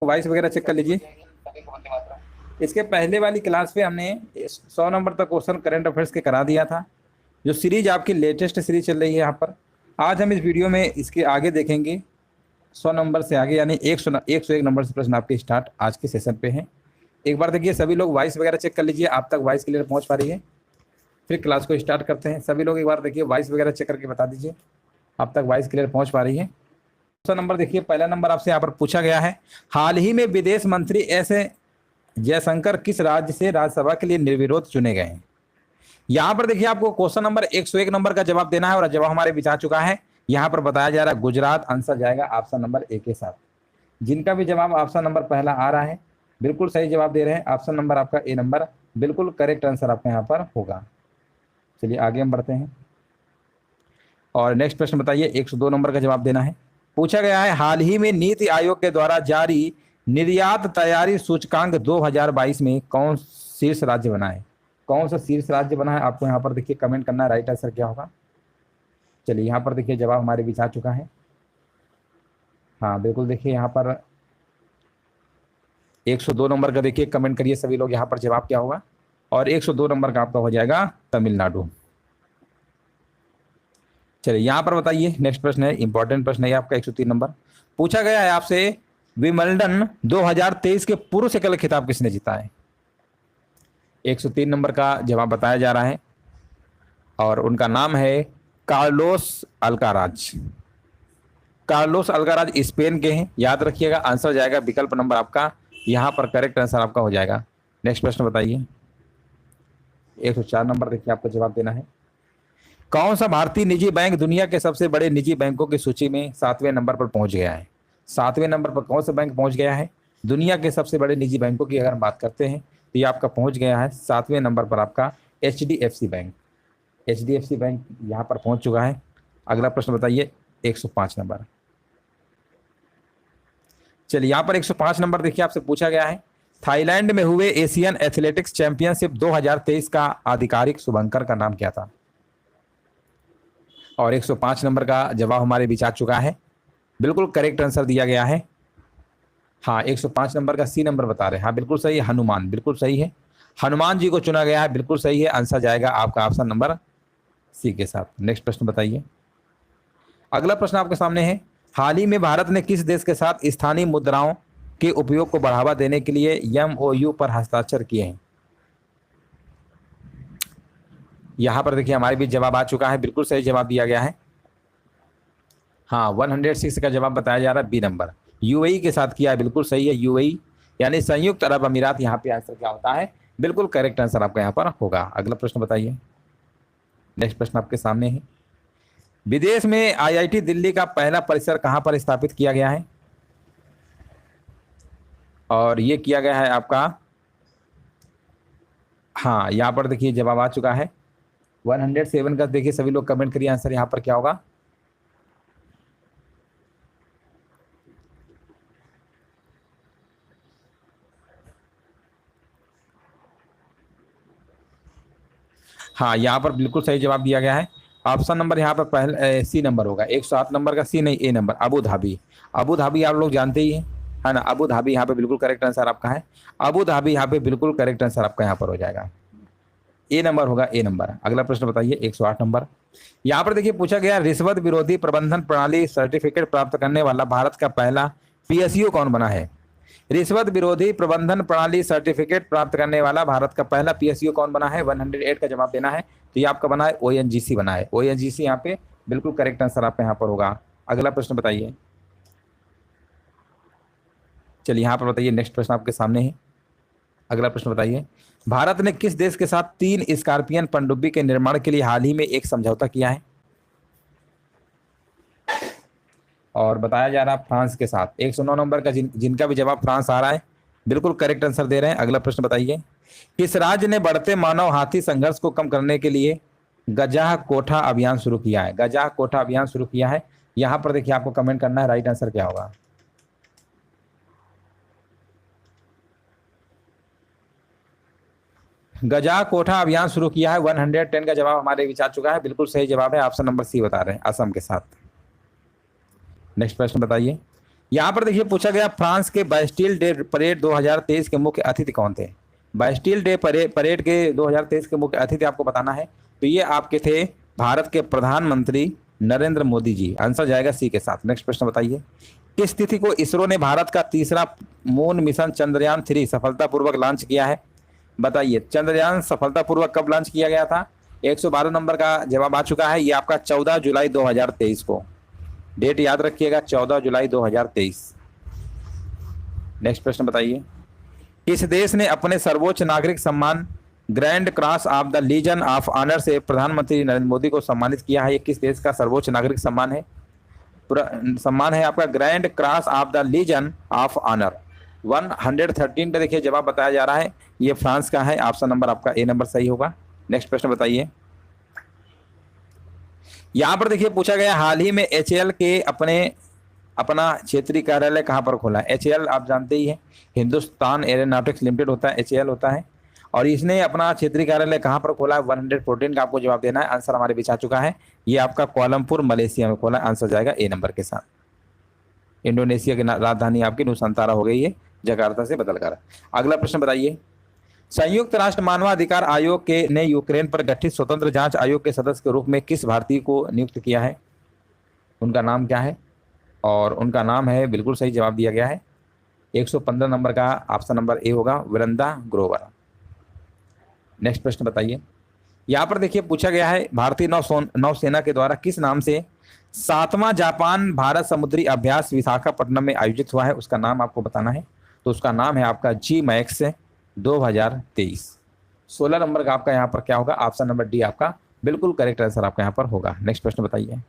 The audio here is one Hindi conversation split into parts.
वॉइस वगैरह चेक कर लीजिए। इसके पहले वाली क्लास पे हमने 100 नंबर तक क्वेश्चन करंट अफेयर्स के करा दिया था, जो सीरीज आपकी लेटेस्ट सीरीज चल रही है यहाँ पर। आज हम इस वीडियो में इसके आगे देखेंगे 100 नंबर से आगे, यानी 101 नंबर से प्रश्न आपके स्टार्ट आज के सेशन पे हैं। एक बार देखिए, सभी लोग वॉइस वगैरह चेक कर लीजिए, आप तक वॉइस क्लियर पहुँच पा रही है। फिर क्लास को स्टार्ट करते हैं। सभी लोग एक बार देखिए, वॉइस वगैरह चेक करके बता दीजिए आप तक वॉइस क्लियर पहुँच पा रही है। 100 नंबर देखिए, पहला नंबर आपसे यहाँ पर पूछा गया है, हाल ही में विदेश मंत्री एस जयशंकर किस राज्य से राज्यसभा के लिए निर्विरोध चुने गए हैं। यहाँ पर देखिए, आपको क्वेश्चन नंबर 101 नंबर का जवाब देना है और जवाब हमारे बीच आ चुका है। यहाँ पर बताया जा रहा है गुजरात, आंसर जाएगा ऑप्शन नंबर ए के साथ। जिनका भी जवाब ऑप्शन नंबर पहला आ रहा है बिल्कुल सही जवाब दे रहे हैं। ऑप्शन नंबर आपका ए नंबर बिल्कुल करेक्ट आंसर आपका यहाँ पर होगा। चलिए आगे हम बढ़ते हैं और नेक्स्ट प्रश्न बताइए। 102 नंबर का जवाब देना है। पूछा गया है, हाल ही में नीति आयोग के द्वारा जारी निर्यात तैयारी सूचकांक 2022 में कौन शीर्ष राज्य बना है। कौन सा शीर्ष राज्य बना है, आपको यहाँ पर देखिए कमेंट करना है, राइट आंसर क्या होगा। चलिए यहाँ पर देखिए जवाब हमारे बीच आ चुका है। हाँ बिल्कुल, देखिए यहाँ पर 102 नंबर का देखिए कमेंट करिए सभी लोग, यहाँ पर जवाब क्या होगा। और 102 नंबर का आपका हो जाएगा तमिलनाडु। चलिए यहाँ पर बताइए, नेक्स्ट प्रश्न है, इंपॉर्टेंट प्रश्न है आपका 103 नंबर। पूछा गया है आपसे, विंबलडन 2023 के पुरुष एकल खिताब किसने जीता है। 103 नंबर का जवाब बताया जा रहा है और उनका नाम है Carlos Alcaraz. Carlos Alcaraz Spain के हैं, याद रखिएगा। आंसर जाएगा विकल्प नंबर आपका, यहाँ पर करेक्ट आंसर आपका हो जाएगा। नेक्स्ट प्रश्न बताइए। 104 नंबर देखिए, आपको जवाब देना है, कौन सा भारतीय निजी बैंक दुनिया के सबसे बड़े निजी बैंकों की सूची में 7वें नंबर पर पहुंच गया है। 7वें नंबर पर कौन सा बैंक पहुंच गया है दुनिया के सबसे बड़े निजी बैंकों की अगर हम बात करते हैं तो ये आपका पहुंच गया है 7वें नंबर पर आपका HDFC बैंक। HDFC बैंक यहाँ पर पहुंच चुका है। अगला प्रश्न बताइए 105 नंबर। चलिए यहाँ पर 105 नंबर देखिए, आपसे पूछा गया है, थाईलैंड में हुए एशियन एथलेटिक्स चैंपियनशिप 2023 का आधिकारिक शुभंकर का नाम क्या था। और 105 नंबर का जवाब हमारे बीच आ चुका है, बिल्कुल करेक्ट आंसर दिया गया है। हाँ 105 नंबर का सी नंबर बता रहे हैं, हाँ बिल्कुल सही है, हनुमान, बिल्कुल सही है, हनुमान जी को चुना गया है, बिल्कुल सही है। आंसर जाएगा आपका ऑप्शन नंबर सी के साथ। नेक्स्ट प्रश्न बताइए। अगला प्रश्न आपके सामने है, हाल ही में भारत ने किस देश के साथ स्थानीय मुद्राओं के उपयोग को बढ़ावा देने के लिए MOU पर हस्ताक्षर किए हैं। यहाँ पर देखिए हमारे बीच जवाब आ चुका है, बिल्कुल सही जवाब दिया गया है। हाँ 106 का जवाब बताया जा रहा है बी नंबर, UAE के साथ किया है, बिल्कुल सही है। UAE यानी संयुक्त अरब अमीरात, यहाँ पे आंसर क्या होता है, बिल्कुल करेक्ट आंसर आपका यहाँ पर होगा। अगला प्रश्न बताइए। नेक्स्ट प्रश्न आपके सामने है, विदेश में IIT दिल्ली का पहला परिसर कहाँ पर स्थापित किया गया है। और ये किया गया है आपका, हाँ यहाँ पर देखिए जवाब आ चुका है 107 का। देखिए सभी लोग कमेंट करिए आंसर यहाँ पर क्या होगा। हाँ यहाँ पर बिल्कुल सही जवाब दिया गया है। ऑप्शन नंबर यहाँ पर पहले सी नंबर होगा, 108 नंबर का सी नहीं, A number, Abu Dhabi. Abu Dhabi आप लोग जानते ही हैं, है ना। अबू धाबी यहाँ पे बिल्कुल करेक्ट आंसर आपका है। अबू धाबी यहाँ पे बिल्कुल करेक्ट आंसर आपका यहाँ पर हो जाएगा, ए नंबर होगा, ए नंबर। अगला प्रश्न बताइए 108 नंबर। यहाँ पर देखिए पूछा गया, रिश्वत विरोधी प्रबंधन प्रणाली सर्टिफिकेट प्राप्त करने वाला भारत का पहला PSU कौन बना है। रिश्वत विरोधी प्रबंधन प्रणाली सर्टिफिकेट प्राप्त करने वाला भारत का पहला PSU कौन बना है। 108 का जवाब देना है, तो ये आपका बना है ONGC बना है। ONGC यहाँ पे बिल्कुल करेक्ट आंसर आपका यहाँ पर होगा। अगला प्रश्न बताइए। चलिए यहाँ पर बताइए, नेक्स्ट प्रश्न आपके सामने है। अगला प्रश्न बताइए, भारत ने किस देश के साथ 3 स्कॉर्पियन पनडुब्बी के निर्माण के लिए हाल ही में एक समझौता किया है। और बताया जा रहा है फ्रांस के साथ। 109 नंबर का जिनका भी जवाब फ्रांस आ रहा है, बिल्कुल करेक्ट आंसर दे रहे हैं। अगला प्रश्न बताइए, किस राज्य ने बढ़ते मानव हाथी संघर्ष को कम करने के लिए गजाह कोठा अभियान शुरू किया है। गजाह कोठा अभियान शुरू किया है, यहाँ पर देखिए आपको कमेंट करना है, राइट आंसर क्या होगा। गजा कोठा अभियान शुरू किया है, 110 का जवाब हमारे बीच आ चुका है, बिल्कुल सही जवाब है, ऑप्शन नंबर सी बता रहे हैं, असम के साथ। नेक्स्ट प्रश्न बताइए, यहाँ पर देखिए पूछा गया फ्रांस के बास्टिल डे परेड 2023 के मुख्य अतिथि कौन थे। बास्टिल डे परेड के 2023 के मुख्य अतिथि आपको बताना है। तो ये आपके थे भारत के प्रधानमंत्री नरेंद्र मोदी जी। आंसर जाएगा सी के साथ। नेक्स्ट प्रश्न बताइए, किस तिथि को इसरो ने भारत का तीसरा मून मिशन चंद्रयान 3 सफलतापूर्वक लॉन्च किया है। बताइए चंद्रयान सफलतापूर्वक कब लॉन्च किया गया था। 112 नंबर का जवाब आ चुका है। ये आपका 14 जुलाई 2023 को, डेट याद रखिएगा 14 जुलाई 2023। नेक्स्ट प्रश्न बताइए, किस देश ने अपने सर्वोच्च नागरिक सम्मान grand cross of the legion of honour से प्रधानमंत्री नरेंद्र मोदी को सम्मानित किया है। ये किस देश का सर्वोच्च नागरिक सम्मान है। सम्मान है आपका grand cross of the legion of honour. 113 पे देखिए जवाब बताया जा रहा है, ये फ्रांस का है। ऑप्शन नंबर आपका ए नंबर सही होगा। नेक्स्ट प्रश्न बताइए, यहां पर देखिए पूछा गया हाल ही में एचएएल के अपना क्षेत्रीय कार्यालय कहां पर खोला है। एचएएल आप जानते ही हैं, हिंदुस्तान एरोनॉटिक्स लिमिटेड होता है, एचएएल होता है। और इसने अपना क्षेत्रीय कार्यालय कहां पर खोला है। 114 का आपको जवाब देना है। आंसर हमारे बीच आ चुका है, ये आपका कोलमपुर मलेशिया में खोला। आंसर जाएगा ए नंबर के साथ। इंडोनेशिया की राजधानी आपकी नुसांतारा हो गई है जकार्ता से बदलकर। अगला प्रश्न बताइए, संयुक्त राष्ट्र मानवाधिकार आयोग के ने यूक्रेन पर गठित स्वतंत्र जांच आयोग के सदस्य के रूप में किस भारतीय को नियुक्त किया है। उनका नाम क्या है। और उनका नाम है, बिल्कुल सही जवाब दिया गया है, 115 नंबर का ऑप्शन नंबर ए होगा, वृंदा ग्रोवर। नेक्स्ट प्रश्न बताइए, यहाँ पर देखिए पूछा गया है भारतीय नौसेना के द्वारा किस नाम से 7वां जापान भारत समुद्री अभ्यास विशाखापट्टनम में आयोजित हुआ है। उसका नाम आपको बताना है। तो उसका नाम है आपका GMAX 2023। 16 नंबर का आपका यहाँ पर क्या होगा, ऑप्शन नंबर डी आपका बिल्कुल करेक्ट आंसर आपका यहाँ पर होगा। नेक्स्ट प्रश्न बताइए,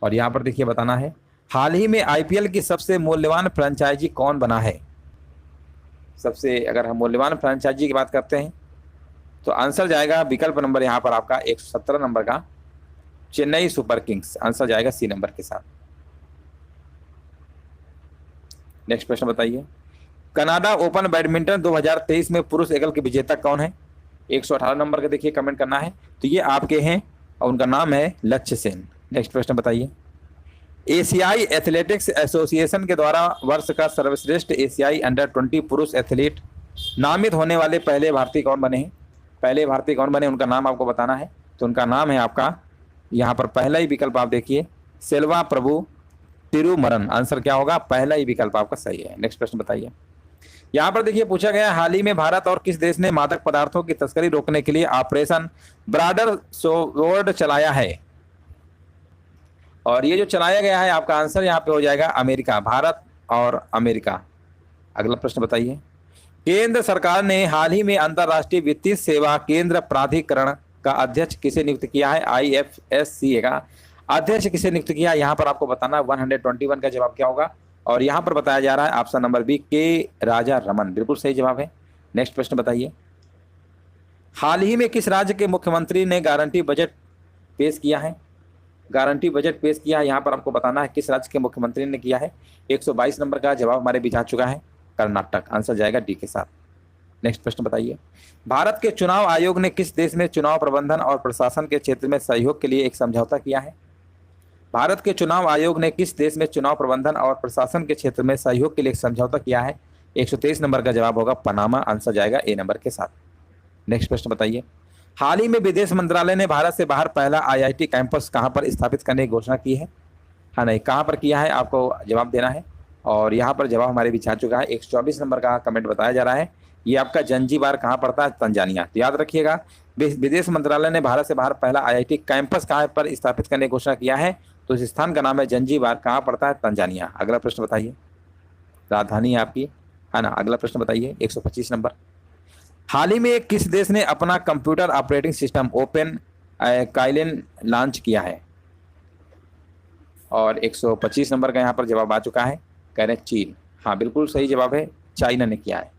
और यहाँ पर देखिए बताना है हाल ही में IPL की सबसे मूल्यवान फ्रेंचाइजी कौन बना है। सबसे अगर हम मूल्यवान फ्रेंचाइजी की बात करते हैं तो आंसर जाएगा विकल्प नंबर यहाँ पर आपका 117 नंबर का चेन्नई सुपर किंग्स। आंसर जाएगा सी नंबर के साथ। नेक्स्ट प्रश्न बताइए, कनाडा ओपन बैडमिंटन 2023 में पुरुष एकल के विजेता कौन है। 118 नंबर का देखिए कमेंट करना है। तो ये आपके हैं और उनका नाम है लक्ष्य सेन। नेक्स्ट प्रश्न बताइए, एशियाई एथलेटिक्स एसोसिएशन के द्वारा वर्ष का सर्वश्रेष्ठ एशियाई अंडर-20 पुरुष एथलीट नामित होने वाले पहले भारतीय कौन बने हैं। पहले भारतीय कौन बने, उनका नाम आपको बताना है। तो उनका नाम है आपका यहाँ पर पहला ही विकल्प आप देखिए, सेल्वा प्रभु तिरुमरन। आंसर क्या होगा, पहला ही विकल्प आपका सही है। नेक्स्ट प्रश्न बताइए, यहाँ पर देखिए पूछा गया हाल ही में भारत और किस देश ने मादक पदार्थों की तस्करी रोकने के लिए ऑपरेशन ब्रॉडर स्वॉर्ड चलाया है। और ये जो चलाया गया है आपका आंसर यहाँ पे हो जाएगा अमेरिका, भारत और अमेरिका। अगला प्रश्न बताइए, केंद्र सरकार ने हाल ही में अंतर्राष्ट्रीय वित्तीय सेवा केंद्र प्राधिकरण का अध्यक्ष किसे नियुक्त किया है। IFSC का अध्यक्ष किसे नियुक्त किया, यहाँ पर आपको बताना 121 का जवाब क्या होगा। और यहाँ पर बताया जा रहा है ऑप्शन नंबर बी के राजा रमन, बिल्कुल सही जवाब है। नेक्स्ट प्रश्न बताइए, हाल ही में किस राज्य के मुख्यमंत्री ने गारंटी बजट पेश किया है। गारंटी बजट पेश किया है, यहाँ पर आपको बताना है किस राज्य के मुख्यमंत्री ने किया है। 122 नंबर का जवाब हमारे बीच आ चुका है, कर्नाटक। आंसर जाएगा डी के साथ। नेक्स्ट प्रश्न बताइए, भारत के चुनाव आयोग ने किस देश में चुनाव प्रबंधन और प्रशासन के क्षेत्र में सहयोग के लिए एक समझौता किया है। भारत के चुनाव आयोग ने किस देश में चुनाव प्रबंधन और प्रशासन के क्षेत्र में सहयोग के लिए एक समझौता किया है। 123 नंबर का जवाब होगा पनामा। आंसर जाएगा ए नंबर के साथ। नेक्स्ट प्रश्न बताइए, हाल ही में विदेश मंत्रालय ने भारत से बाहर पहला IIT कैंपस कहां पर स्थापित करने की घोषणा की है। हाँ नहीं, कहां पर किया है आपको जवाब देना है। और यहाँ पर जवाब हमारे बीच आ चुका है। 124 नंबर का कमेंट बताया जा रहा है, ये आपका जंजीबार कहाँ पड़ता है, तंजानिया। तो याद रखिएगा, विदेश मंत्रालय ने भारत से बाहर पहला IIT कैंपस कहाँ पर स्थापित करने की घोषणा किया है। तो इस स्थान का नाम है जंजीबार, कहाँ पड़ता है, तंजानिया। अगला प्रश्न बताइए, राजधानी आपकी है ना। अगला प्रश्न बताइए 125 नंबर, हाल ही में किस देश ने अपना computer operating system open Kaelin launch किया है। और 125 नंबर का यहाँ पर जवाब आ चुका है, कह रहे हैं चीन। हाँ बिल्कुल सही जवाब है, चाइना ने किया है।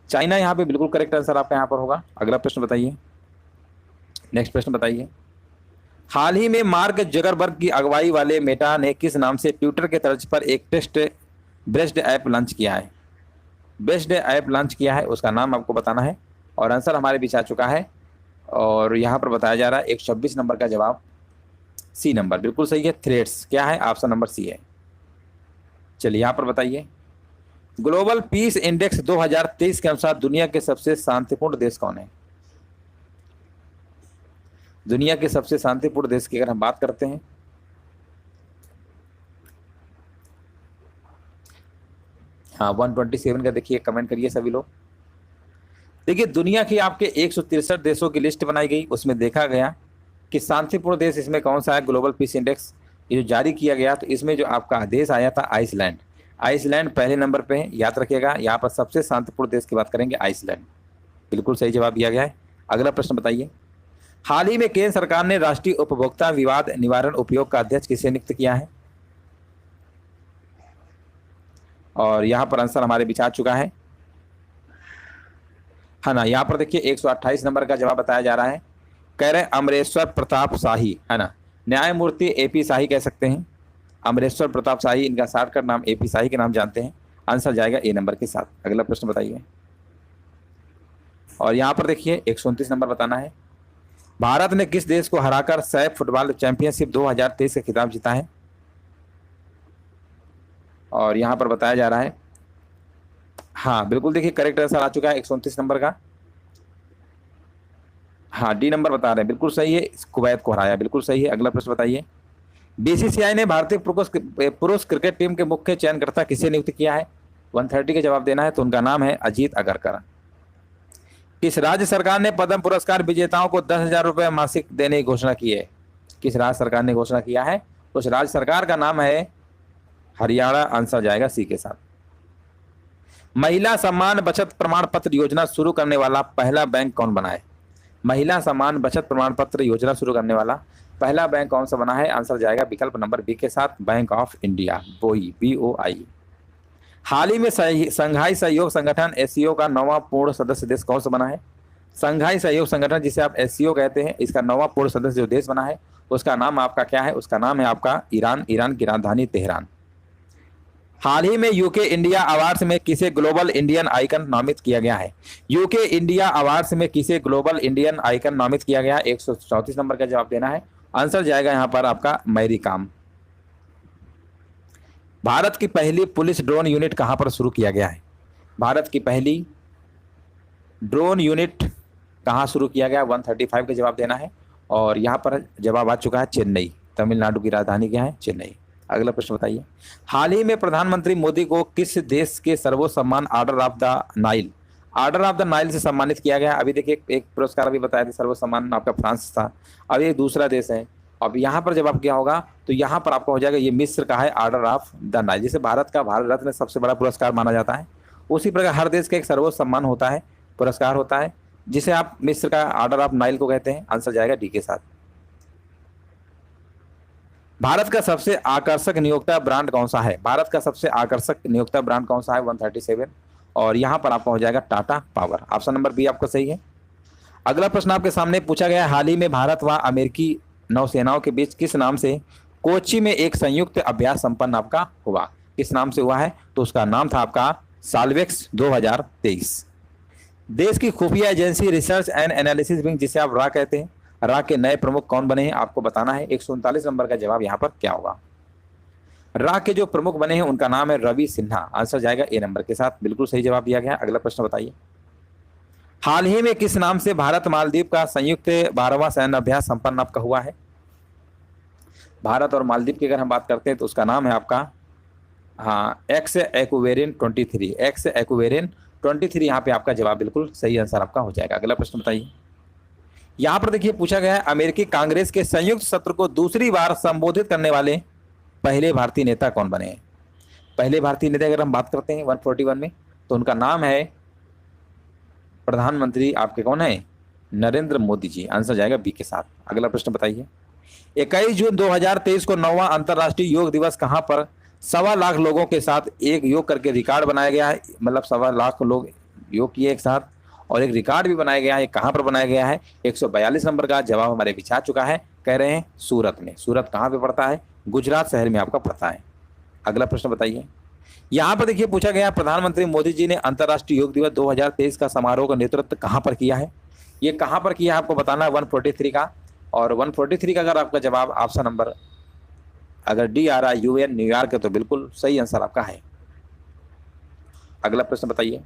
चाइना यहाँ पे बिल्कुल करेक्ट आंसर आपका यहाँ पर होगा। अगला प्रश्न बताइए, नेक्स्ट प्रश्न बताइए, हाल ही में मार्क जकरबर्ग की अगुवाई वाले मेटा ने किस नाम से ट्विटर के तर्ज पर एक टेस्ट बेस्ड ऐप लॉन्च किया है। बेस्ड ऐप लॉन्च किया है, उसका नाम आपको बताना है। और आंसर हमारे बीच आ चुका है और यहाँ पर बताया जा रहा है 126 नंबर का जवाब सी नंबर बिल्कुल सही है, थ्रेड्स। क्या है, ऑप्शन नंबर सी है। चलिए यहाँ पर बताइए, ग्लोबल पीस इंडेक्स 2023 के अनुसार दुनिया के सबसे शांतिपूर्ण देश कौन है? दुनिया के सबसे शांतिपूर्ण देश की अगर हम बात करते हैं, हाँ 127 का देखिए, कमेंट करिए सभी लोग। देखिए दुनिया की आपके 163 देशों की लिस्ट बनाई गई, उसमें देखा गया कि शांतिपूर्ण देश इसमें कौन सा है। ग्लोबल पीस इंडेक्स ये जो जारी किया गया, तो इसमें जो आपका देश आया था आइसलैंड। आइसलैंड पहले नंबर पे है, याद रखिएगा। यहाँ पर सबसे शांतिपूर्ण देश की बात करेंगे, आइसलैंड। बिल्कुल सही जवाब दिया गया है। अगला प्रश्न बताइए, हाल ही में केंद्र सरकार ने राष्ट्रीय उपभोक्ता विवाद निवारण उपयोग का अध्यक्ष किसे नियुक्त किया है? और यहाँ पर आंसर हमारे बीच आ चुका है, है ना। यहाँ पर देखिए 128 नंबर का जवाब बताया जा रहा है। कह रहे अमरेश्वर प्रताप शाही, है ना। न्यायमूर्ति एपी शाही कह सकते हैं, अमरेश्वर प्रताप शाही, इनका शॉर्टकट नाम एपी शाही के नाम जानते हैं। आंसर जाएगा ए नंबर के साथ। अगला प्रश्न बताइए, और यहाँ पर देखिए 129 नंबर बताना है। भारत ने किस देश को हराकर सैफ फुटबॉल चैंपियनशिप 2023 का खिताब जीता है? और यहाँ पर बताया जा रहा है, हाँ बिल्कुल देखिए करेक्ट आंसर आ चुका है 129 नंबर का। हाँ डी नंबर बता रहे हैं, बिल्कुल सही है, कुवैत को हराया, बिल्कुल सही है। अगला प्रश्न बताइए, बीसीसीआई ने भारतीय पुरुष क्रिकेट टीम के मुख्य चयनकर्ता किसे नियुक्त किया है? 130 का जवाब देना है, तो उनका नाम है अजीत अगरकर। किस राज्य सरकार ने पद्म पुरस्कार विजेताओं को 10,000 रुपये मासिक देने की घोषणा की है? किस राज्य सरकार ने घोषणा किया है? उस राज्य सरकार का नाम है हरियाणा। आंसर जाएगा सी के साथ। महिला सम्मान बचत प्रमाण पत्र योजना शुरू करने वाला पहला बैंक कौन बना है? महिला सम्मान बचत प्रमाण पत्र योजना शुरू करने वाला पहला बैंक कौन सा बना है? आंसर जाएगा विकल्प नंबर बी के साथ, बैंक ऑफ इंडिया, BOI। हाल ही में संघाई सहयोग संगठन एससीओ का 9वां पूर्ण सदस्य देश कौन सा बना है? संघाई सहयोग संगठन जिसे आप एससीओ कहते हैं, इसका 9वां पूर्ण सदस्य जो देश बना है उसका नाम आपका क्या है? उसका नाम है आपका ईरान। ईरान की राजधानी तेहरान। हाल ही में यूके इंडिया अवार्ड्स में किसे ग्लोबल इंडियन आइकन नामित किया गया है? यूके इंडिया अवार्ड्स में किसे ग्लोबल इंडियन आइकन नामित किया गया है? 134 नंबर का जवाब देना है। आंसर जाएगा यहाँ पर आपका मैरी कॉम। भारत की पहली पुलिस ड्रोन यूनिट कहां पर शुरू किया गया है? भारत की पहली ड्रोन यूनिट कहां शुरू किया गया? 135 का जवाब देना है, और यहां पर जवाब आ चुका है चेन्नई। तमिलनाडु की राजधानी क्या है? चेन्नई। अगला प्रश्न बताइए, हाल ही में प्रधानमंत्री मोदी को किस देश के सर्वोच्च सम्मान ऑर्डर ऑफ द नाइल से सम्मानित किया गया? अभी देखिए एक पुरस्कार अभी बताया था, सर्वोच्च सम्मान आपका फ्रांस था, अब ये दूसरा देश है। अब यहाँ पर जब आप क्या होगा, तो यहाँ पर आपको हो जाएगा ये मिस्र का है ऑर्डर ऑफ द नाइल। जैसे भारत का भारत रत्न सबसे बड़ा पुरस्कार माना जाता है, उसी प्रकार हर देश का एक सर्वोच्च सम्मान होता है, पुरस्कार होता है, जिसे आप मिस्र का ऑर्डर ऑफ नाइल को कहते हैं। आंसर जाएगा डी के साथ। भारत का सबसे आकर्षक नियोक्ता ब्रांड कौन सा है? भारत का सबसे आकर्षक नियोक्ता ब्रांड कौन सा है? 137, और यहाँ पर आपका हो जाएगा Tata Power. Option number B आपका सही है। अगला प्रश्न आपके सामने पूछा गया है, हाल ही में भारत व अमेरिकी नौसेनाओं के बीच किस नाम से कोच्चि में एक संयुक्त अभ्यास संपन्न आपका हुआ? किस नाम से हुआ है? तो उसका नाम था आपका साल्वेक्स 2023। देश की खुफिया agency research and analysis wing जिसे आप रा कहते हैं, रा के नए प्रमुख कौन बने हैं आपको बताना है। 139 नंबर का जवाब यहाँ पर क्या होगा? रा के जो प्रमुख बने हैं उनका नाम है रवि सिन्हा। आंसर जाएगा ए नंबर के साथ, बिल्कुल सही जवाब दिया गया। अगला प्रश्न बताइए, हाल ही में किस नाम से भारत मालदीव का संयुक्त 12वां सैन्य अभ्यास संपन्न आपका हुआ है? भारत और मालदीव की अगर हम बात करते हैं तो उसका नाम है आपका एक्स एक्वेरियन 23 यहाँ पे आपका जवाब बिल्कुल सही आंसर आपका हो जाएगा। अगला प्रश्न बताइए, यहाँ पर देखिए पूछा गया है, अमेरिकी कांग्रेस के संयुक्त सत्र को दूसरी बार संबोधित करने वाले पहले भारतीय नेता कौन बने हैं? पहले भारतीय नेता अगर हम बात करते हैं 141 में, तो उनका नाम है प्रधानमंत्री आपके कौन है? नरेंद्र मोदी जी। आंसर जाएगा बी के साथ। अगला प्रश्न बताइए, 21 जून 2023 को 9वां अंतर्राष्ट्रीय योग दिवस कहां पर 1.25 लाख लोगों के साथ एक योग करके रिकॉर्ड बनाया गया है? मतलब 1.25 लाख लोग योग किए एक साथ, और एक रिकॉर्ड भी बनाया गया है। कहां पर बनाया गया है? 142 नंबर का जवाब हमारे पीछे आ चुका है। कह रहे हैं सूरत में। सूरत कहां पे पड़ता है? गुजरात शहर में आपका पड़ता है। अगला प्रश्न बताइए, यहाँ पर देखिए पूछा गया, प्रधानमंत्री मोदी जी ने अंतर्राष्ट्रीय योग दिवस 2023 का समारोह का नेतृत्व कहां पर किया है? ये कहां पर किया है आपको बताना है 143 का, और 143 का अगर आपका जवाब ऑप्शन नंबर अगर डी आ रहा है यूएन न्यूयॉर्क तो बिल्कुल सही आंसर आपका है। अगला प्रश्न बताइए,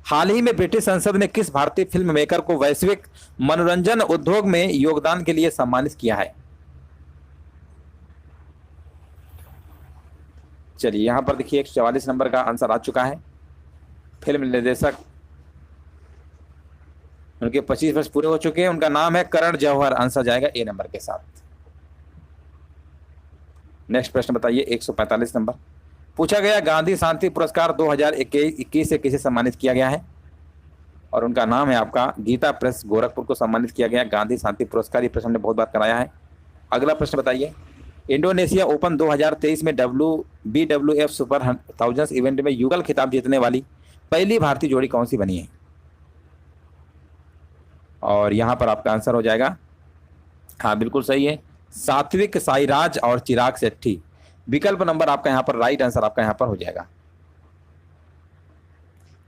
हाल ही में ब्रिटिश संसद ने किस भारतीय फिल्म मेकर को वैश्विक मनोरंजन उद्योग में योगदान के लिए सम्मानित किया है? चलिए यहां पर देखिए 144 नंबर का आंसर आ चुका है। फिल्म निर्देशक, उनके 25 वर्ष पूरे हो चुके हैं, उनका नाम है करण जौहर। आंसर जाएगा ए नंबर के साथ। नेक्स्ट प्रश्न बताइए 145 नंबर, पूछा गया गांधी शांति पुरस्कार 2021 से किसे सम्मानित किया गया है? और उनका नाम है आपका गीता प्रेस गोरखपुर को सम्मानित किया गया गांधी शांति पुरस्कार। ये प्रश्न हमने बहुत बार कराया है। अगला प्रश्न बताइए, इंडोनेशिया ओपन 2023 में BWF सुपर 1000 इवेंट में युगल खिताब जीतने वाली पहली भारतीय जोड़ी कौन सी बनी है? और यहां पर आपका आंसर हो जाएगा, हाँ बिल्कुल सही है, सात्विक साईराज और चिराग शेट्टी। विकल्प नंबर आपका यहां पर राइट आंसर आपका यहां पर हो जाएगा।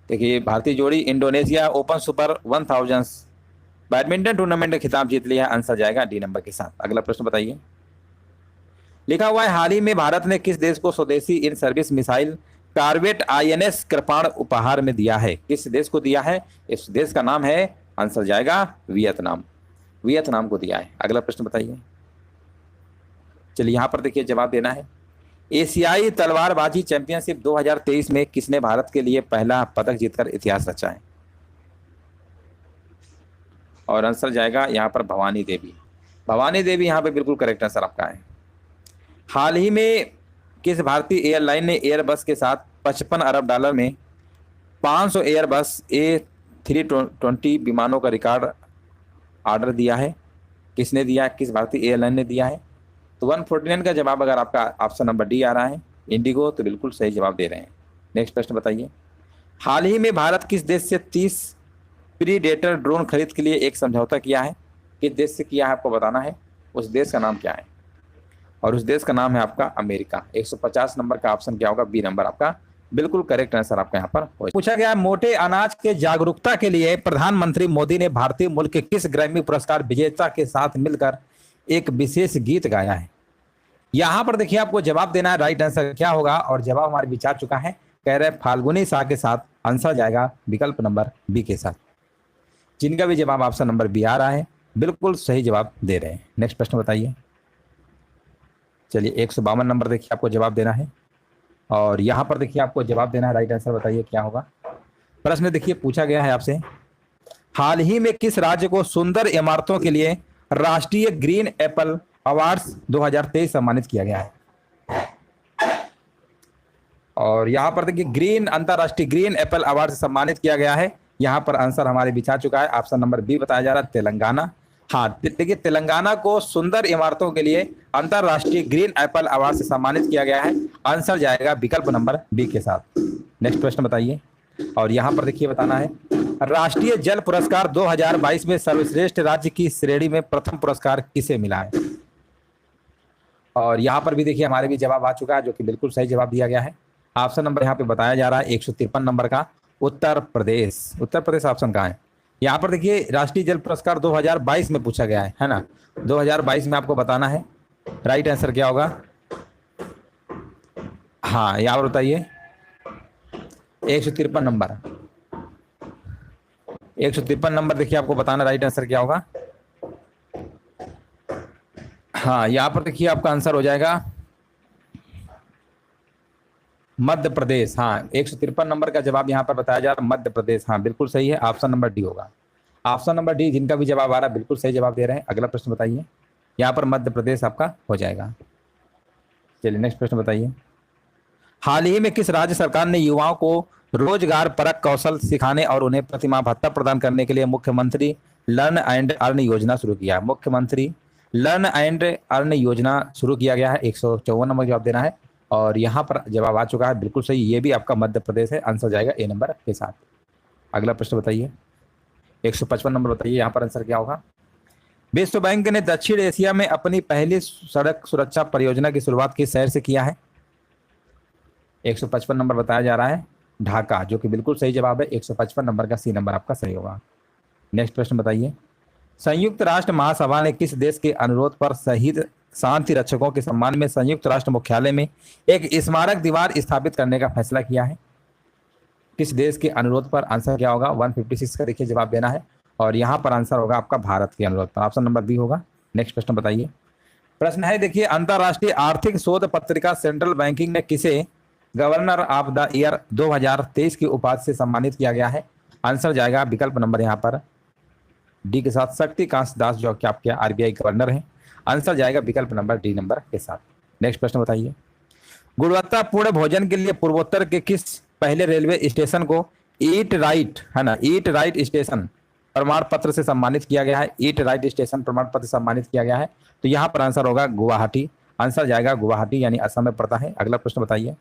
देखिए भारतीय जोड़ी Indonesia open super 1000 badminton tournament का खिताब जीत लिया। आंसर जाएगा डी नंबर के साथ। अगला प्रश्न बताइए, लिखा हुआ है हाल ही में भारत ने किस देश को स्वदेशी in service missile corvette INS कृपाण उपहार में दिया है? किस देश को दिया है? इस देश का नाम है, आंसर जाएगा वियतनाम। वियतनाम को दिया है। अगला प्रश्न बताइए, चलिए यहां पर देखिए जवाब देना है। एशियाई तलवारबाजी चैंपियनशिप 2023 में किसने भारत के लिए पहला पदक जीतकर इतिहास रचा है? और आंसर जाएगा यहां पर भवानी देवी। भवानी देवी यहां पे बिल्कुल करेक्ट आंसर आपका है। हाल ही में किस भारतीय एयरलाइन ने एयरबस के साथ 55 अरब डॉलर में 500 एयरबस A320 विमानों का रिकॉर्ड ऑर्डर दिया है? किसने दिया है? किस भारतीय एयरलाइन ने दिया है? तो 149 का जवाब अगर आपका ऑप्शन नंबर डी आ रहा है इंडिगो, तो बिल्कुल सही जवाब दे रहे हैं। नेक्स्ट प्रश्न बताइए, हाल ही में भारत किस देश से 30 प्रीडेटर ड्रोन खरीद के लिए एक समझौता किया है? किस देश से किया है आपको बताना है। उस देश का नाम क्या है? और उस देश का नाम है आपका अमेरिका। 150 नंबर का ऑप्शन क्या होगा? बी नंबर आपका बिल्कुल करेक्ट आंसर आपका यहाँ पर हो। पूछा गया मोटे अनाज के जागरूकता के लिए प्रधानमंत्री मोदी ने भारतीय मूल के किस ग्रैमी पुरस्कार विजेता के साथ मिलकर एक विशेष गीत गाया है? यहां पर देखिए आपको जवाब देना है, राइट आंसर क्या होगा। और जवाब हमारे विचार चुका है, कह रहे फाल्गुनी शाह के साथ। आंसर जाएगा विकल्प नंबर बी के साथ। जिनका भी जवाब ऑप्शन नंबर बी आ रहा है बिल्कुल सही जवाब दे रहे हैं। नेक्स्ट प्रश्न बताइए, चलिए 152 नंबर देखिए आपको जवाब देना है। और यहां पर देखिए आपको जवाब देना है, राइट आंसर बताइए क्या होगा। प्रश्न देखिए पूछा गया है आपसे, हाल ही में किस राज्य को सुंदर इमारतों के लिए राष्ट्रीय ग्रीन एप्पल अवार्ड्स 2023 सम्मानित किया गया है? और यहां पर देखिए ग्रीन अंतरराष्ट्रीय ग्रीन एप्पल अवार्ड से सम्मानित किया गया है। यहां पर आंसर हमारे विचार चुका है, ऑप्शन नंबर बी बताया जा रहा है तेलंगाना। हाँ देखिए तेलंगाना को सुंदर इमारतों के लिए अंतरराष्ट्रीय ग्रीन एप्पल अवार्ड से सम्मानित किया गया है। आंसर जाएगा विकल्प नंबर बी के साथ। नेक्स्ट प्रश्न बताइए, और यहां पर देखिए बताना है, राष्ट्रीय जल पुरस्कार 2022 में सर्वश्रेष्ठ राज्य की श्रेणी में प्रथम पुरस्कार किसे मिला है? और यहां पर भी देखिए हमारे भी जवाब आ चुका है, जो कि बिल्कुल सही जवाब दिया गया है। ऑप्शन नंबर यहाँ पे बताया जा रहा है 153 नंबर का उत्तर प्रदेश। उत्तर प्रदेश ऑप्शन कहाँ है? यहाँ पर देखिए राष्ट्रीय जल पुरस्कार 2022 में पूछा गया है ना, 2022 में आपको बताना है राइट आंसर क्या होगा। हाँ यहाँ पर बताइए 153 नंबर, 153 नंबर देखिए आपको बताना राइट आंसर क्या होगा। हाँ यहाँ पर देखिए आपका आंसर हो जाएगा मध्य प्रदेश। हाँ 153 नंबर का जवाब यहाँ पर बताया जा रहा है मध्य प्रदेश। हाँ बिल्कुल सही है, ऑप्शन नंबर डी होगा। ऑप्शन नंबर डी जिनका भी जवाब आ रहा है बिल्कुल सही जवाब दे रहे हैं। अगला प्रश्न बताइए, यहाँ पर मध्य प्रदेश आपका हो जाएगा। चलिए नेक्स्ट प्रश्न बताइए, हाल ही में किस राज्य सरकार ने युवाओं को रोजगार परक कौशल सिखाने और उन्हें प्रतिमाह भत्ता प्रदान करने के लिए मुख्यमंत्री लर्न एंड अर्न योजना शुरू किया है? मुख्यमंत्री लर्न एंड अर्न योजना शुरू किया गया है। 154 नंबर जवाब देना है, और यहाँ पर जवाब आ चुका है बिल्कुल सही, ये भी आपका मध्य प्रदेश है। आंसर जाएगा ए नंबर के साथ। अगला प्रश्न बताइए 155 नंबर बताइए, यहाँ पर आंसर क्या होगा। विश्व बैंक ने दक्षिण एशिया में अपनी पहली सड़क सुरक्षा परियोजना की शुरुआत किस शहर से किया है? 155 नंबर बताया जा रहा है ढाका, जो कि बिल्कुल सही जवाब है। 155 नंबर का सी नंबर आपका सही होगा। नेक्स्ट प्रश्न बताइए, संयुक्त राष्ट्र महासभा ने किस देश के अनुरोध पर शहीद शांति रक्षकों के सम्मान में संयुक्त राष्ट्र मुख्यालय में एक स्मारक दीवार स्थापित करने का फैसला किया है? किस देश के अनुरोध पर? आंसर क्या होगा? 156 का देखिए जवाब देना है और यहाँ पर आंसर होगा आपका भारत के अनुरोध पर। ऑप्शन नंबर बी होगा। नेक्स्ट प्रश्न बताइए। प्रश्न है देखिए, अंतरराष्ट्रीय आर्थिक शोध पत्रिका सेंट्रल बैंकिंग ने किसे गवर्नर ऑफ द ईयर 2023 की उपाधि से सम्मानित किया गया है? आंसर जाएगा विकल्प नंबर यहाँ पर डी के साथ, शक्तिकांत दास जो कि आपके आरबीआई गवर्नर हैं। आंसर जाएगा विकल्प नंबर डी नंबर के साथ। नेक्स्ट प्रश्न बताइए। गुणवत्तापूर्ण भोजन के लिए पूर्वोत्तर के किस पहले रेलवे स्टेशन को ईट राइट, है ना, ईट राइट स्टेशन प्रमाण पत्र से सम्मानित किया गया है? ईट राइट स्टेशन प्रमाण पत्र सम्मानित किया गया है, तो यहाँ पर आंसर होगा गुवाहाटी। आंसर जाएगा गुवाहाटी, यानी असम में पड़ता है। अगला प्रश्न बताइए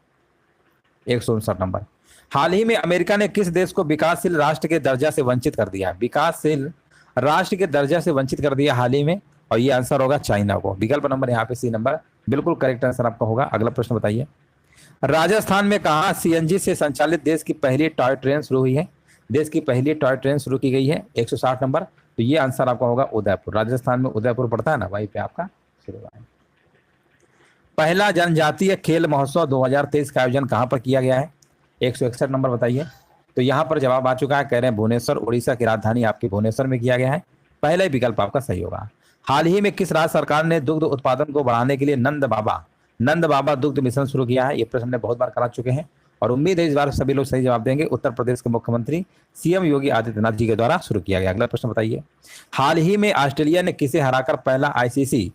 159 नंबर। हाल ही में अमेरिका ने किस देश को विकासशील राष्ट्र के दर्जा से वंचित कर दिया? विकासशील राष्ट्र के दर्जा से वंचित कर दिया हाल ही में, और ये आंसर होगा चाइना को। विकल्प नंबर यहाँ पे सी नंबर बिल्कुल करेक्ट आंसर आपका होगा। अगला प्रश्न बताइए। राजस्थान में कहाँ सीएनजी से संचालित देश की पहली टॉय ट्रेन शुरू हुई है? देश की पहली टॉय ट्रेन शुरू की गई है 160 नंबर, तो ये आंसर आपका होगा उदयपुर। राजस्थान में उदयपुर पड़ता है ना, वहीं पे आपका शुरू हुआ है। पहला जनजातीय खेल महोत्सव 2023 का आयोजन कहाँ पर किया गया है? 161 नंबर बताइए। तो यहाँ पर जवाब आ चुका है, कह रहे हैं भुवनेश्वर, उड़ीसा की राजधानी आपकी भुवनेश्वर में किया गया है। पहला ही विकल्प आपका सही होगा। हाल ही में किस राज्य सरकार ने दुग्ध उत्पादन को बढ़ाने के लिए नंद बाबा दुग्ध मिशन शुरू किया है? ये प्रश्न हमने बहुत बार करा चुके हैं और उम्मीद है इस बार सभी लोग सही जवाब देंगे। उत्तर प्रदेश के मुख्यमंत्री सीएम योगी आदित्यनाथ जी के द्वारा शुरू किया गया। अगला प्रश्न बताइए। हाल ही में ऑस्ट्रेलिया ने किसे हराकर पहला आईसीसी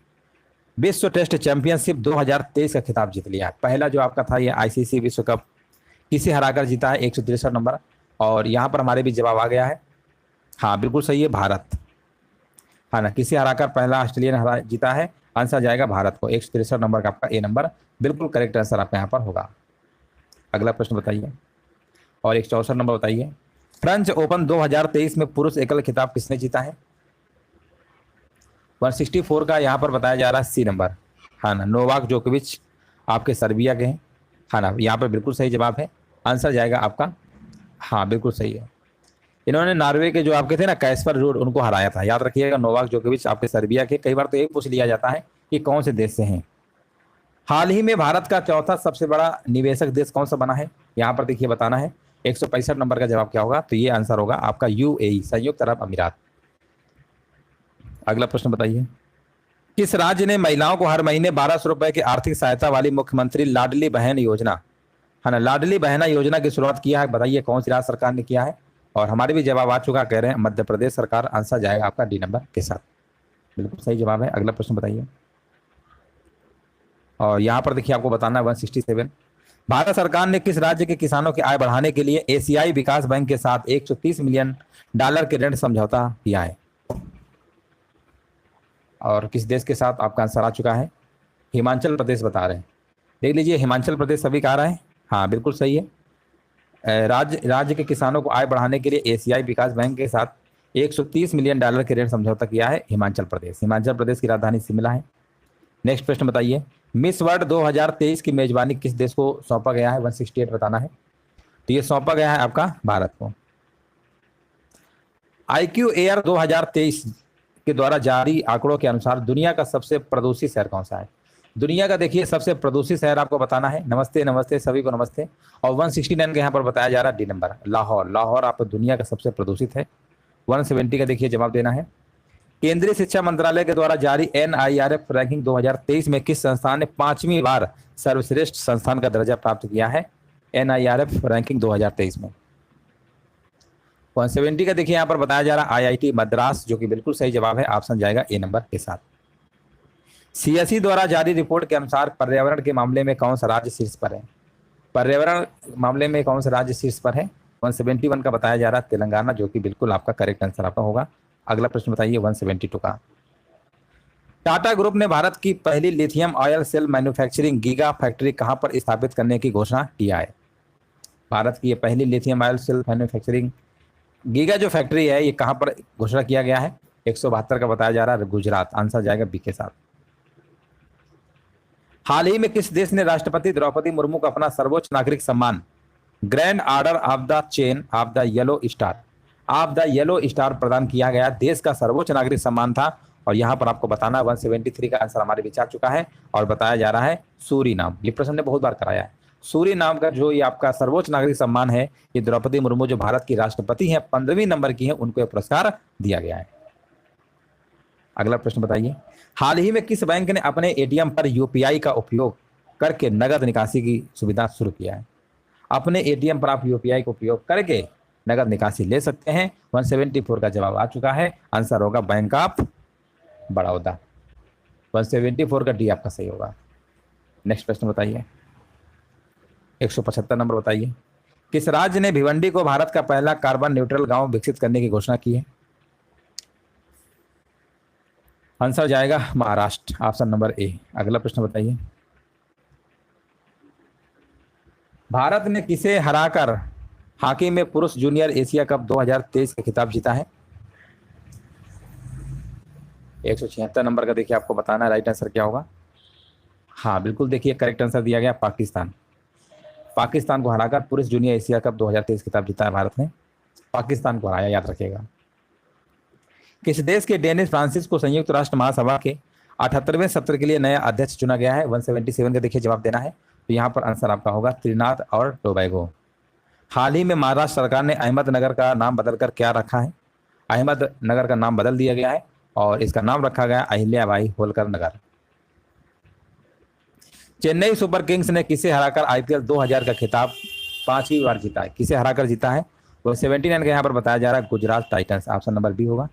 विश्व टेस्ट चैंपियनशिप 2023 का खिताब जीत लिया? पहला जो आपका था ये आईसीसी विश्व कप किसे हराकर जीता है? 163 नंबर, और यहाँ पर हमारे भी जवाब आ गया है। हाँ बिल्कुल सही है, भारत, है ना। किसे हराकर पहला ऑस्ट्रेलिया ने जीता है? आंसर जाएगा भारत को। 163 नंबर का आपका ए नंबर बिल्कुल करेक्ट आंसर आपका यहाँ पर होगा। अगला प्रश्न बताइए और 164 नंबर बताइए। फ्रेंच ओपन 2023 में पुरुष एकल खिताब किसने जीता है? 164 का यहाँ पर बताया जा रहा है सी नंबर, हाँ ना, नोवाक जोकोविच आपके सर्बिया के हैं, हाँ ना। यहाँ पर बिल्कुल सही जवाब है। आंसर जाएगा आपका, हाँ बिल्कुल सही है। इन्होंने नॉर्वे के जो आपके थे ना कैस्पर रूड, उनको हराया था, याद रखिएगा। नोवाक जोकोविच आपके सर्बिया के। कई बार तो ये पूछ लिया जाता है कि कौन से देश से हैं। हाल ही में भारत का चौथा सबसे बड़ा निवेशक देश कौन सा बना है? यहाँ पर देखिए बताना है। 165 नंबर का जवाब क्या होगा? तो ये आंसर होगा आपका यूएई, संयुक्त अरब अमीरात। अगला प्रश्न बताइए। किस राज्य ने महिलाओं को हर महीने 1200 रुपए की आर्थिक सहायता वाली मुख्यमंत्री लाडली बहन योजना, है ना, लाडली बहना योजना की शुरुआत किया है? बताइए कौन सी राज्य सरकार ने किया है? और हमारे भी जवाब आ चुका, कह रहे हैं मध्य प्रदेश सरकार। आंसर जाएगा आपका डी नंबर के साथ, बिल्कुल सही जवाब है। अगला प्रश्न बताइए और यहाँ पर देखिए आपको बताना है 167। भारत सरकार ने किस राज्य के किसानों की आय बढ़ाने के लिए एशियाई विकास बैंक के साथ 130 मिलियन डॉलर के ऋण समझौता किया है? और किस देश के साथ? आपका आंसर आ चुका है, हिमाचल प्रदेश बता रहे हैं। देख लीजिए, हिमाचल प्रदेश सभी कह रहा है, हाँ बिल्कुल सही है। राज्य के किसानों को आय बढ़ाने के लिए एशियाई विकास बैंक के साथ 130 मिलियन डॉलर के ऋण समझौता किया है हिमाचल प्रदेश। हिमाचल प्रदेश की राजधानी शिमला है। नेक्स्ट प्रश्न बताइए। मिस वर्ल्ड 2023 की मेजबानी किस देश को सौंपा गया है? 168 बताना है। तो ये सौंपा गया है आपका भारत को। IQ एयर 2023 के द्वारा जारी आंकड़ों के अनुसार दुनिया का सबसे प्रदूषित शहर कौन सा है? दुनिया का देखिए सबसे प्रदूषित शहर आपको बताना है। नमस्ते नमस्ते सभी को नमस्ते। और 169 का यहाँ पर बताया जा रहा है डी नंबर, लाहौर। लाहौर आप दुनिया का सबसे प्रदूषित है। 170 का देखिए जवाब देना है। केंद्रीय शिक्षा मंत्रालय के द्वारा जारी NIRF रैंकिंग 2023 में किस संस्थान ने 5वीं बार सर्वश्रेष्ठ संस्थान का दर्जा प्राप्त किया है? NIRF रैंकिंग 2023 में 170 का देखिए यहाँ पर बताया जा रहा है IIT मद्रास, जो कि बिल्कुल सही जवाब है। ऑप्शन जाएगा ए नंबर के साथ। CSE द्वारा जारी रिपोर्ट के अनुसार पर्यावरण के मामले में कौन सा राज्य शीर्ष पर है? पर्यावरण मामले में कौन सा राज्य शीर्ष पर है? 171 का बताया जा रहा है तेलंगाना, जो कि बिल्कुल आपका करेक्ट आंसर आपका होगा। अगला प्रश्न बताइए 172 का। टाटा ग्रुप ने भारत की पहली lithium ion cell manufacturing giga factory कहां पर स्थापित करने की घोषणा किया है? भारत की ये पहली lithium ion cell manufacturing giga जो फैक्ट्री है, ये कहां पर घोषणा किया गया है? 172 का बताया जा रहा है गुजरात। आंसर जाएगा बी के साथ। हाल ही में किस देश ने राष्ट्रपति द्रौपदी मुर्मू को अपना सर्वोच्च नागरिक सम्मान grand order of the chain of the yellow star प्रदान किया गया? देश का सर्वोच्च नागरिक सम्मान था और यहाँ पर आपको बताना 173 का आंसर हमारे बीच आ चुका है और बताया जा रहा है सूरीनाम। ये प्रश्न हमने बहुत बार कराया है। सूरीनाम का जो ये आपका सर्वोच्च नागरिक सम्मान है, ये द्रौपदी मुर्मू जो भारत की राष्ट्रपति हैं, 15वीं नंबर की हैं, उनको यह पुरस्कार दिया गया है। अगला प्रश्न बताइए, हाल ही में किस बैंक ने अपने एटीएम पर यूपीआई का उपयोग करके नगद निकासी की सुविधा शुरू किया है? अपने एटीएम पर आप यूपीआई का उपयोग करके नगद निकासी ले सकते हैं। 174 का जवाब आ चुका है, आंसर होगा बैंक ऑफ बड़ौदा। 174 का डी आपका सही होगा। नेक्स्ट प्रश्न बताइए, 175 नंबर बताइए, किस राज्य ने भिवंडी को भारत का पहला कार्बन न्यूट्रल गांव विकसित करने की घोषणा की है? आंसर जाएगा महाराष्ट्र, ऑप्शन नंबर ए। अगला प्रश्न बताइए, भारत ने किसे हराकर हॉकी में पुरुष जूनियर एशिया कप 2023 का खिताब जीता है? 176 नंबर का देखिए आपको बताना है राइट आंसर क्या होगा। हाँ बिल्कुल, देखिए करेक्ट आंसर दिया गया पाकिस्तान। पाकिस्तान को हराकर पुरुष जूनियर एशिया कप 2023 खिताब जीता है भारत ने, पाकिस्तान को हराया, याद रखिएगा। किस देश के डेनिस फ्रांसिस को संयुक्त राष्ट्र महासभा के 78वें सत्र के लिए नया अध्यक्ष चुना गया है? 177 का देखिए जवाब देना है, तो यहाँ पर आंसर आपका होगा त्रिनाद और टोबैगो। हाल ही में महाराष्ट्र सरकार ने अहमदनगर का नाम बदलकर क्या रखा है? अहमदनगर का नाम बदल दिया गया है और इसका नाम रखा गया अहिल्याबाई होलकर नगर। चेन्नई सुपर किंग्स ने किसे हराकर आईपीएल 2000 का खिताब 5वीं बार जीता है? किसे हराकर जीता है? वो 79 का यहाँ पर बताया जा रहा है Gujarat Titans, option number B होगा।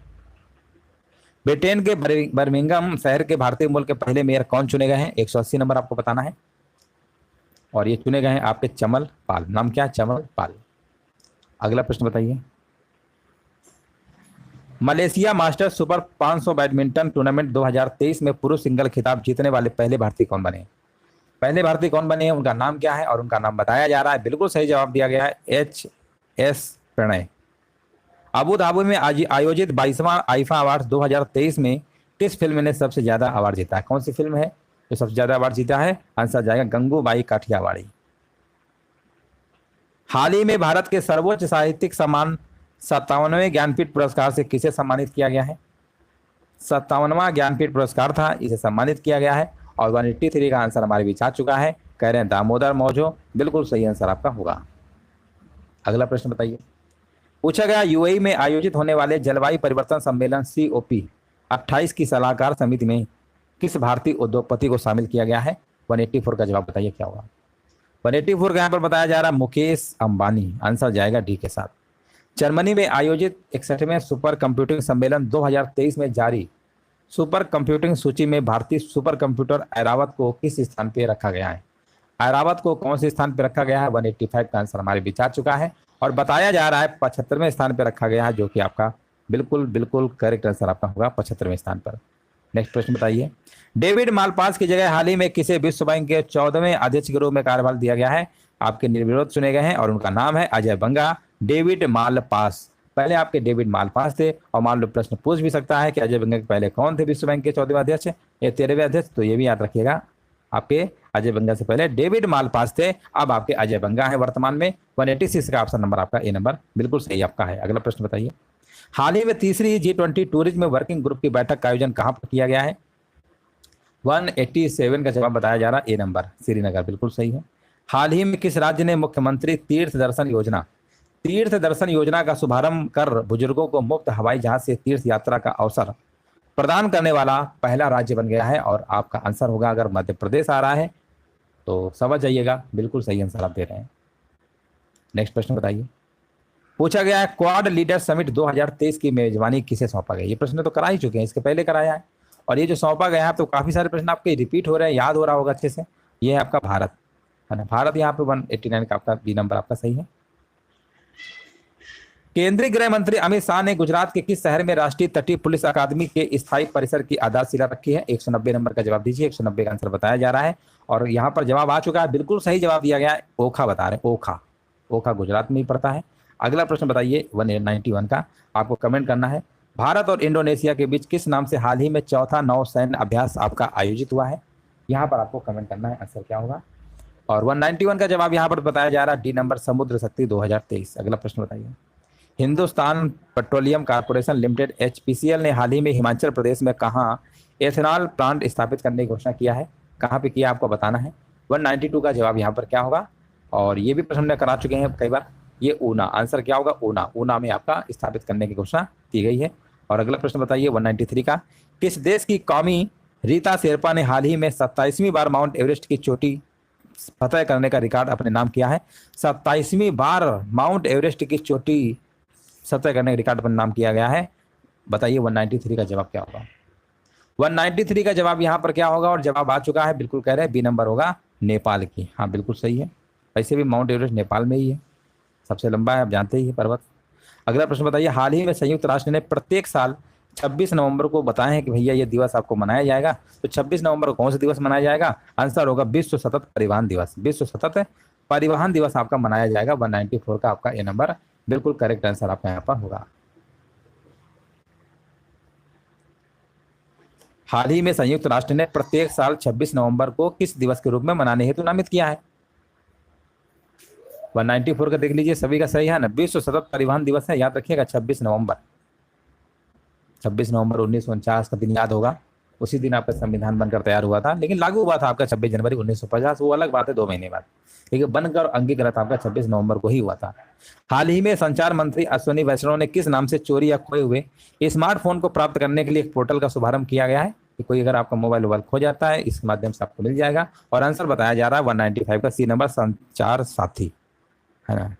ब्रिटेन के बर्मिंघम शहर के भारतीय मूल के पहले मेयर कौन चुने गए हैं? 180 नंबर आपको बताना है, और ये चुने गए हैं आपके चमल पाल। नाम क्या है? चमल पाल। अगला प्रश्न बताइए, Malaysia masters super 500 badminton tournament 2023 में पुरुष सिंगल खिताब जीतने वाले पहले भारतीय कौन बने? पहले भारतीय कौन बने हैं, उनका नाम क्या है और उनका नाम बताया जा रहा है। बिल्कुल सही जवाब दिया गया है, HS प्रणय। अबू धाबी में आज आयोजित 22वां आईफा अवार्ड 2023 में किस फिल्म ने सबसे ज्यादा अवार्ड जीता है? कौन सी फिल्म है जो सबसे ज्यादा अवार्ड जीता है? आंसर जाएगा गंगूबाई काठियावाड़ी। हाल ही में भारत के सर्वोच्च साहित्यिक सम्मान 57वें ज्ञानपीठ पुरस्कार से किसे सम्मानित किया गया है? 57वां ज्ञानपीठ पुरस्कार था, इसे सम्मानित किया गया है और 183 का आंसर हमारे बीच आ चुका है, कह रहे हैं दामोदर मौजो। बिल्कुल सही आंसर आपका होगा। अगला प्रश्न बताइए, पूछा गया यूएई में आयोजित होने वाले जलवायु परिवर्तन सम्मेलन COP 28 की सलाहकार समिति में किस भारतीय उद्योगपति को शामिल किया गया है? 184 का जवाब बताइए क्या होगा। 184 का यहाँ पर बताया जा रहा है मुकेश अंबानी, आंसर जाएगा डी के साथ। जर्मनी में आयोजित 61वें सुपर कंप्यूटिंग सम्मेलन 2023 में जारी सुपर कंप्यूटिंग सूची में भारतीय सुपर कंप्यूटर ऐरावत को किस स्थान पर रखा गया है? ऐरावत को कौन से स्थान पर रखा गया है? 185 का आंसर हमारे बीच आ चुका है और बताया जा रहा है 75वें स्थान पर रखा गया है, जो कि आपका बिल्कुल करेक्ट आंसर आपका होगा 75वें स्थान पर। नेक्स्ट प्रश्न बताइए, डेविड मालपास की जगह हाल ही में किसे विश्व बैंक के 14वें अध्यक्ष के रूप में कार्यभार दिया गया है? आपके निर्विरोध चुने गए हैं और उनका नाम है अजय बंगा। डेविड मालपास, पहले आपके डेविड मालपास थे और मान लो प्रश्न पूछ भी सकता है कि अजय बंगा के पहले कौन थे विश्व बैंक के 14वें अध्यक्ष या 13वें अध्यक्ष, तो ये भी याद रखिएगा, आपके अजय बंगा से पहले डेविड मालपास थे, अब आपके अजय बंगा है वर्तमान में। 186 का ऑप्शन नंबर आपका ए नंबर बिल्कुल सही आपका है। अगला प्रश्न बताइए, हाल ही में तीसरी G20 टूरिज्म वर्किंग ग्रुप की बैठक का आयोजन कहां पर किया गया है? 187 का जवाब बताया जा रहा है ए नंबर श्रीनगर, बिल्कुल सही है। हाल ही में किस राज्य ने मुख्यमंत्री तीर्थ दर्शन योजना का शुभारंभ कर बुजुर्गों को मुफ्त हवाई जहाज से तीर्थ यात्रा का अवसर प्रदान करने वाला पहला राज्य बन गया है? और आपका आंसर होगा, अगर मध्य प्रदेश आ रहा है तो समझ जाइएगा, बिल्कुल सही आंसर आप दे रहे हैं। नेक्स्ट प्रश्न बताइए, पूछा गया है क्वाड लीडर समिट 2023 की मेजबानी किसे सौंपा गया? ये प्रश्न तो करा ही चुके हैं, इसके पहले कराया है और ये जो सौंपा गया है तो काफी सारे प्रश्न आपके रिपीट हो रहे हैं, याद हो रहा होगा अच्छे से। ये है आपका भारत, है ना, भारत यहाँ पे 189 का आपका बी नंबर आपका सही है। केंद्रीय गृह मंत्री अमित शाह ने गुजरात के किस शहर में राष्ट्रीय तटीय पुलिस अकादमी के स्थायी परिसर की आधारशिला रखी है? 190 नंबर का जवाब दीजिए, 190 का आंसर बताया जा रहा है और यहाँ पर जवाब आ चुका है, बिल्कुल सही जवाब दिया गया है, ओखा बता रहे हैं, ओखा गुजरात में ही पड़ता है। अगला प्रश्न बताइए 191 का, आपको कमेंट करना है, भारत और इंडोनेशिया के बीच किस नाम से हाल ही में चौथा नौसैन्य अभ्यास आपका आयोजित हुआ है? यहाँ पर आपको कमेंट करना है, आंसर क्या होगा। और 191 का जवाब यहाँ पर बताया जा रहा है डी नंबर समुद्र शक्ति 2023। अगला प्रश्न बताइए, Hindustan petroleum corporation limited HPCL ने हाल ही में हिमाचल प्रदेश में कहाँ एथेनॉल प्लांट स्थापित करने की घोषणा किया है? कहाँ पे किया आपको बताना है। 192 का जवाब यहाँ पर क्या होगा? और ये भी प्रश्न हमने करा चुके हैं कई बार। ये ऊना, आंसर क्या होगा? ऊना। ऊना में आपका स्थापित करने की घोषणा की गई है। और अगला प्रश्न बताइए 193 का, किस देश की कौमी रीता शेरपा ने हाल ही में 27वीं बार माउंट एवरेस्ट की चोटी फतह करने का रिकॉर्ड अपने नाम किया है? 27वीं बार माउंट एवरेस्ट की चोटी फतह करने का रिकॉर्ड अपने नाम किया गया है। बताइए 193 का जवाब क्या होगा? 193 का जवाब यहाँ पर क्या होगा? और जवाब आ चुका है, बिल्कुल कह रहे हैं बी नंबर होगा, नेपाल की। हाँ बिल्कुल सही है। वैसे भी माउंट एवरेस्ट नेपाल में ही है, सबसे लंबा है, आप जानते ही है पर्वत। अगला प्रश्न बताइए, हाल ही में संयुक्त राष्ट्र ने प्रत्येक साल 26 नवंबर को बताया है कि भैया ये दिवस आपको मनाया जाएगा। तो 26 नवंबर को कौन सा दिवस मनाया जाएगा? आंसर होगा विश्व सतत परिवहन दिवस। विश्व सतत परिवहन दिवस आपका मनाया जाएगा। 194 का आपका ए नंबर बिल्कुल करेक्ट आंसर आपका यहाँ पर होगा। हाल ही में संयुक्त राष्ट्र ने प्रत्येक साल 26 नवंबर को किस दिवस के रूप में मनाने हेतु नामित किया है? 194 का देख लीजिए, सभी का सही है ना। विश्व सतत परिवहन दिवस है, याद रखिएगा 26 नवंबर। 26 नवंबर 1949 का दिन याद होगा। उसी दिन आपका संविधान बनकर तैयार हुआ था, लेकिन लागू हुआ था आपका 26 जनवरी 1950। वो अलग बात है, 2 महीने बाद। लेकिन बनकर अंगीकृत आपका 26 नवंबर को ही हुआ था। हाल ही में संचार मंत्री अश्विनी वैष्णव ने किस नाम से चोरी या खोए हुए स्मार्टफोन को प्राप्त करने के लिए एक पोर्टल का शुभारंभ किया गया है कि कोई अगर आपका मोबाइल खो जाता है, इस माध्यम से आपको मिल जाएगा। और आंसर बताया जा रहा है 195 का सी नंबर, संचार साथी, है ना।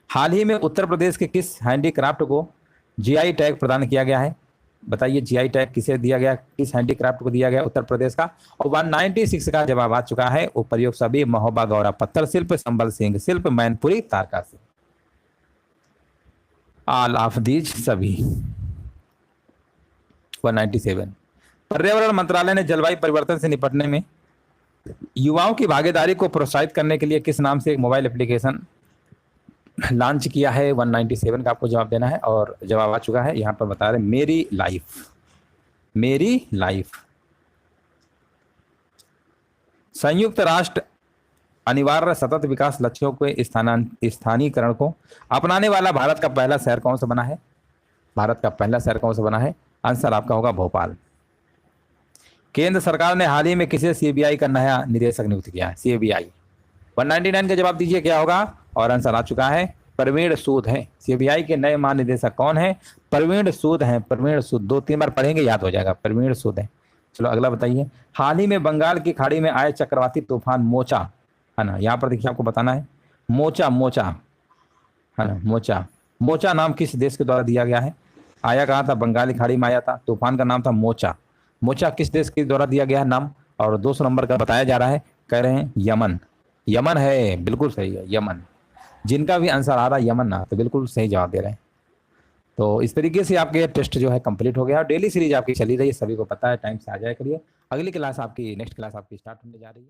हाल ही में उत्तर प्रदेश के किस हैंडीक्राफ्ट को जीआई टैग प्रदान किया गया है? बताइए जीआई टैग किसे दिया गया, किस हैंडीक्राफ्ट को दिया गया उत्तर प्रदेश का? और 196 का जवाब आ चुका है, उपयोग सभी महोबा गौरा पत्थर शिल्प, संबल सिंह शिल्प, मैनपुरी तारकासी, ऑल ऑफ दीज सभी। 197, पर्यावरण मंत्रालय ने जलवायु परिवर्तन से निपटने में युवाओं की भागीदारी को प्रोत्साहित करने के लिए किस नाम से एक मोबाइल एप्लीकेशन लॉन्च किया है? 197 का आपको जवाब देना है। और जवाब आ चुका है, यहाँ पर बता रहे मेरी लाइफ। मेरी लाइफ। संयुक्त राष्ट्र अनिवार्य सतत विकास लक्ष्यों के स्थानीयकरण को अपनाने वाला भारत का पहला शहर कौन सा बना है? भारत का पहला शहर कौन सा बना है? आंसर आपका होगा भोपाल। केंद्र सरकार ने हाल ही में किसे सीबीआई का नया निदेशक नियुक्त किया है? सीबीआई। 199 का जवाब दीजिए क्या होगा? और आंसर आ चुका है, प्रवीण सूद है। सीबीआई के नए महानिदेशक कौन है? प्रवीण सूद हैं। प्रवीण सूद 2-3 बार पढ़ेंगे याद हो जाएगा, प्रवीण सूद है। चलो अगला बताइए, हाल ही में बंगाल की खाड़ी में आए चक्रवाती तूफान मोचा, है ना, यहाँ पर देखिए आपको बताना है मोचा, मोचा, है ना, मोचा। मोचा नाम किस देश के द्वारा दिया गया है? आया कहाँ था? बंगाल की खाड़ी में आया था। तूफान का नाम था मोचा। मोचा किस देश के द्वारा दिया गया है नाम? और 200 नंबर का बताया जा रहा है, कह रहे हैं यमन। यमन है, बिल्कुल सही है, यमन। जिनका भी आंसर आ रहा है यमन ना, तो बिल्कुल सही जवाब दे रहे हैं। तो इस तरीके से आपके टेस्ट जो है कंप्लीट हो गया। और डेली सीरीज आपकी चली रही है, सभी को पता है, टाइम से आ जाया करिए। अगली क्लास आपकी, नेक्स्ट क्लास आपकी स्टार्ट होने जा रही है।